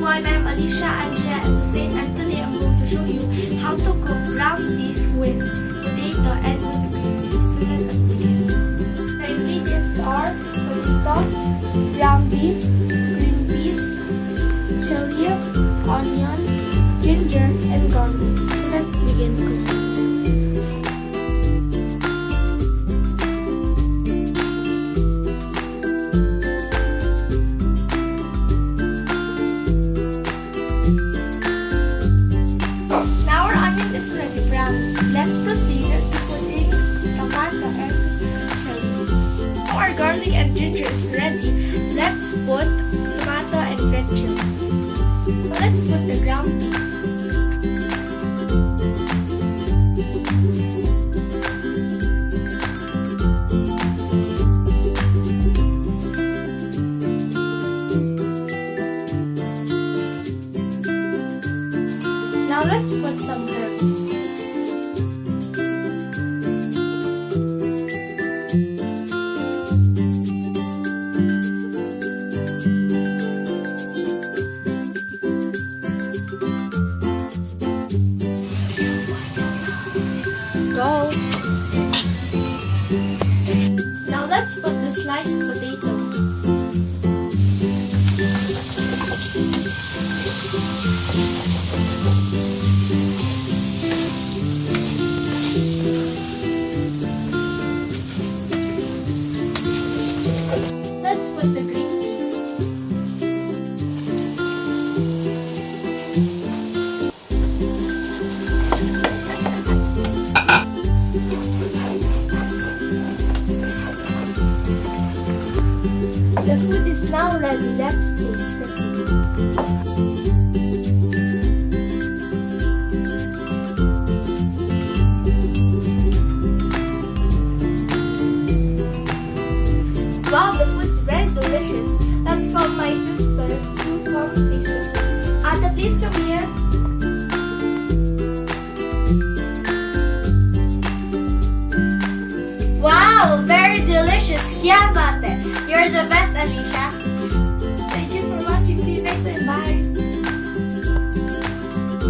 everyone, I'm Alicia Hussain, and today I'm going to show you how to cook ground beef with potato and with green peas. So let us begin. The ingredients are potato, ground beef, green peas, chili, onion, ginger, and garlic. So let's begin cooking. Let's proceed to putting tomato and chili. Now our garlic and ginger is ready. Let's put tomato and red chili. So let's put the ground beef. Now let's put some herbs. Go. Now let's put the sliced potato. Let's put the green peas. The food is now ready. Let's taste the food. Wow, the food's very delicious. Let's call my sister to come taste the food. Ate, please come here. Wow, very delicious. Yeah, Ate. You're the best, Alicia.